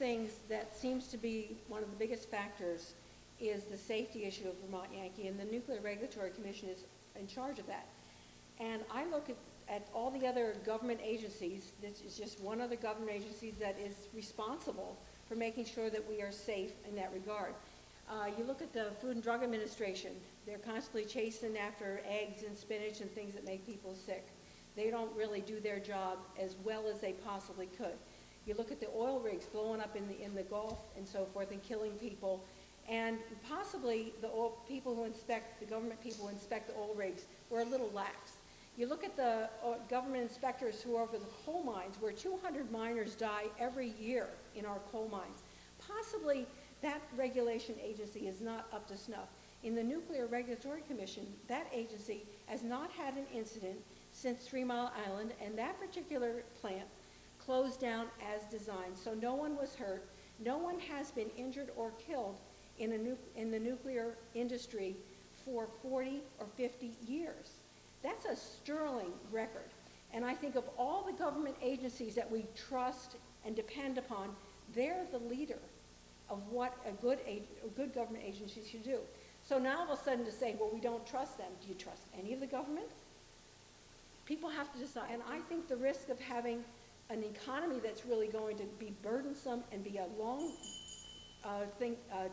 things that seems to be one of the biggest factors is the safety issue of Vermont Yankee, and the Nuclear Regulatory Commission is in charge of that. And I look at all the other government agencies. This is just one other government agency that is responsible for making sure that we are safe in that regard. You look at the Food and Drug Administration. They're constantly chasing after eggs and spinach and things that make people sick. They don't really do their job as well as they possibly could. You look at the oil rigs blowing up in the Gulf and so forth and killing people, and possibly the government people who inspect the oil rigs were a little lax. You look at the government inspectors who are over the coal mines, where 200 miners die every year in our coal mines. Possibly that regulation agency is not up to snuff. In the Nuclear Regulatory Commission, that agency has not had an incident since 3 Mile Island, and that particular plant closed down as designed. So no one was hurt. No one has been injured or killed in the nuclear industry for 40 or 50 years. That's a sterling record. And I think of all the government agencies that we trust and depend upon, they're the leader of what a good government agency should do. So now all of a sudden to say, well, we don't trust them. Do you trust any of the government? People have to decide. And I think the risk of having an economy that's really going to be burdensome and be a long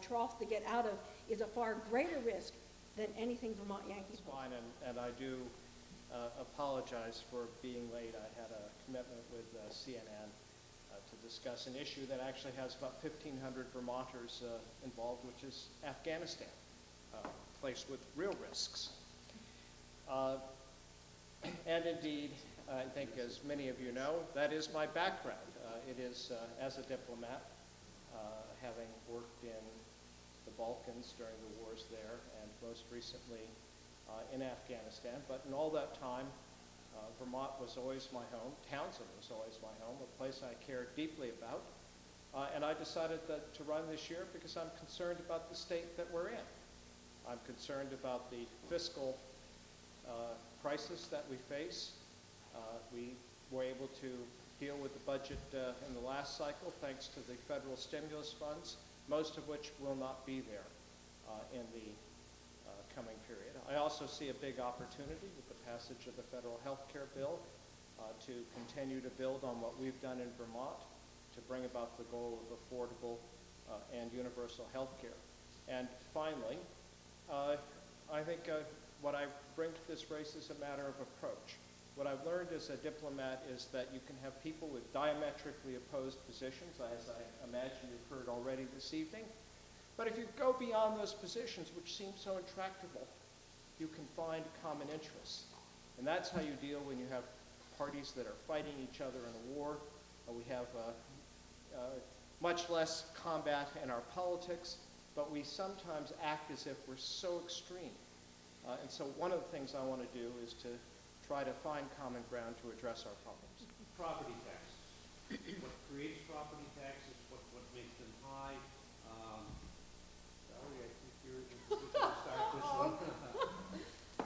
trough to get out of is a far greater risk than anything Vermont Yankees. Fine, and I do apologize for being late. I had a commitment with CNN to discuss an issue that actually has about 1,500 Vermonters involved, which is Afghanistan, a place with real risks. And indeed, I think as many of you know, that is my background. It is as a diplomat, having worked in the Balkans during the wars there, and most recently in Afghanistan. But in all that time, Vermont was always my home. Townsend was always my home, a place I cared deeply about. And I decided to run this year because I'm concerned about the state that we're in. I'm concerned about the fiscal crisis that we face. We were able to deal with the budget in the last cycle thanks to the federal stimulus funds, most of which will not be there in the coming period. I also see a big opportunity with the passage of the federal health care bill to continue to build on what we've done in Vermont to bring about the goal of affordable and universal health care. And finally, I think what I bring to this race is a matter of approach. What I've learned as a diplomat is that you can have people with diametrically opposed positions, as I imagine you've heard already this evening. But if you go beyond those positions, which seem so intractable, you can find common interests. And that's how you deal when you have parties that are fighting each other in a war. We have much less combat in our politics, but we sometimes act as if we're so extreme. And so one of the things I want to do is to try to find common ground to address our problems. Property taxes. What creates property taxes, what makes them high. Valerie, I think you're going to start this one.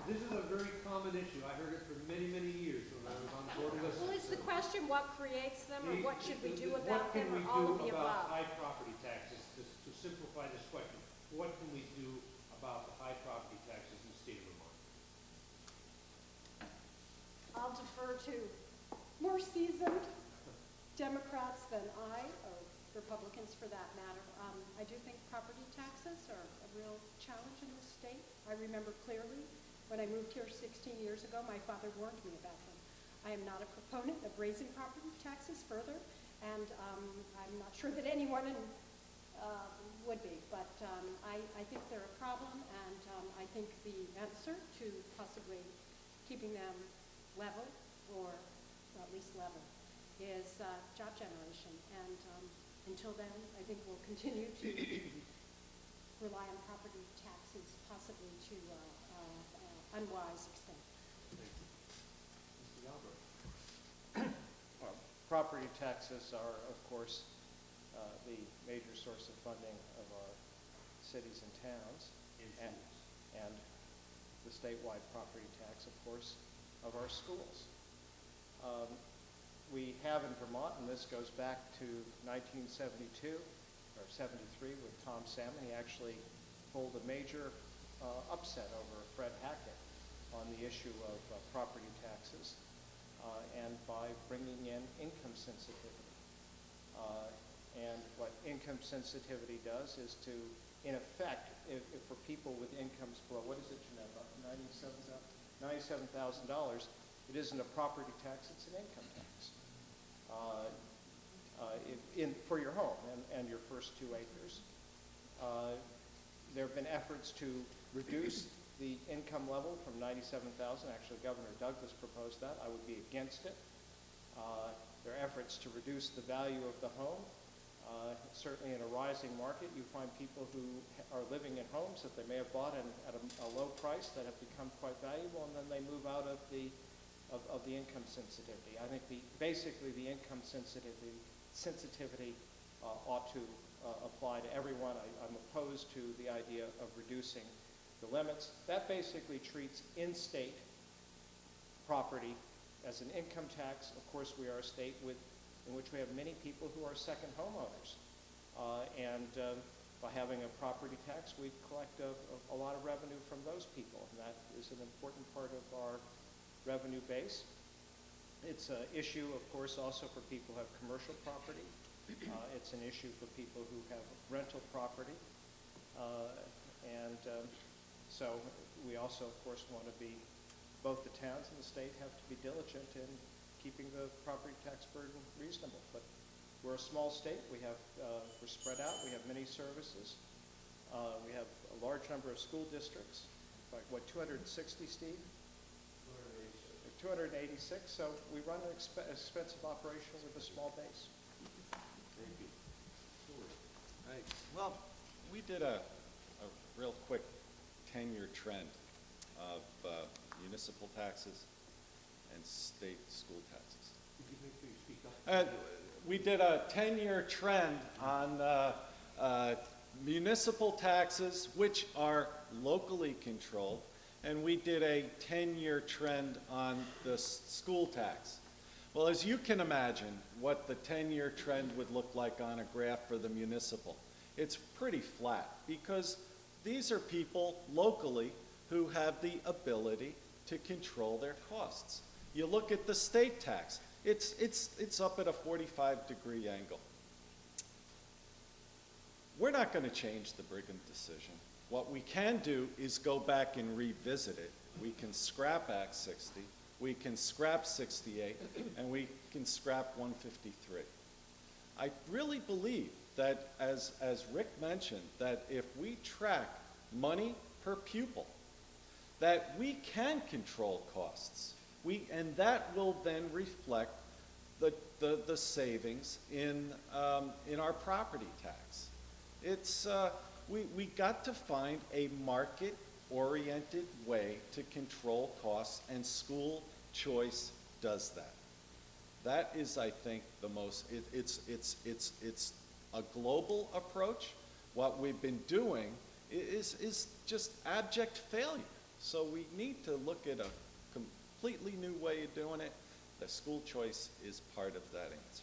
This is a very common issue. I heard it for many, many years when I was on the board of Well, is the question what creates them, or what should we do about them, or all of the above? What can we do about high property taxes? To simplify this question, what can we do about the high property taxes in the state of Vermont? I'll defer to more seasoned Democrats than I, or Republicans for that matter. I do think property taxes are a real challenge in the state. I remember clearly when I moved here 16 years ago, my father warned me about them. I am not a proponent of raising property taxes further, and I'm not sure that anyone would be, but I think they're a problem, and I think the answer to possibly keeping them level, or at least level, is job generation. And until then, I think we'll continue to rely on property taxes, possibly to unwise extent. Mr. Galbraith. Well, property taxes are, of course, the major source of funding of our cities and towns, and the statewide property tax, of course, of our schools. we have in Vermont, and this goes back to 1972 or 73 with Tom Salmon. He actually pulled a major upset over Fred Hackett on the issue of property taxes, and by bringing in income sensitivity. And what income sensitivity does is to, in effect, if for people with incomes below, what is it, Jeanette, about $97,000, it isn't a property tax, it's an income tax for your home and your first 2 acres. There have been efforts to reduce the income level from $97,000. Actually, Governor Douglas proposed that. I would be against it. There are efforts to reduce the value of the home. Certainly in a rising market, you find people who are living in homes that they may have bought at a low price that have become quite valuable, and then they move out of the income sensitivity. I think basically the income sensitivity ought to apply to everyone. I'm opposed to the idea of reducing the limits. That basically treats in-state property as an income tax. Of course, we are a state in which we have many people who are second homeowners. By having a property tax, we collect a lot of revenue from those people, and that is an important part of our revenue base. It's an issue, of course, also for people who have commercial property. It's an issue for people who have rental property. So we also, of course, want to be, both the towns and the state have to be diligent in keeping the property tax burden reasonable. But we're a small state. We're spread out. We have many services. We have a large number of school districts, like what, 260, Steve? 286. So we run an expensive operation with a small base. Thank you. Stuart. Right. Well, we did a real quick 10-year trend of municipal taxes and state school taxes. Could you make sure you speak up? We did a 10-year trend on municipal taxes, which are locally controlled, and we did a 10-year trend on the school tax. Well, as you can imagine, what the 10-year trend would look like on a graph for the municipal, it's pretty flat, because these are people locally who have the ability to control their costs. You look at the state tax, it's up at a 45-degree angle. We're not going to change the Brigham decision. What we can do is go back and revisit it. We can scrap Act 60, we can scrap 68, and we can scrap 153. I really believe that, as Rick mentioned, that if we track money per pupil, that we can control costs. And that will then reflect the savings in our property tax. It's we got to find a market-oriented way to control costs, and school choice does that. That is, I think, the most. It's a global approach. What we've been doing is just abject failure. So we need to look at a completely new way of doing it. The school choice is part of that answer.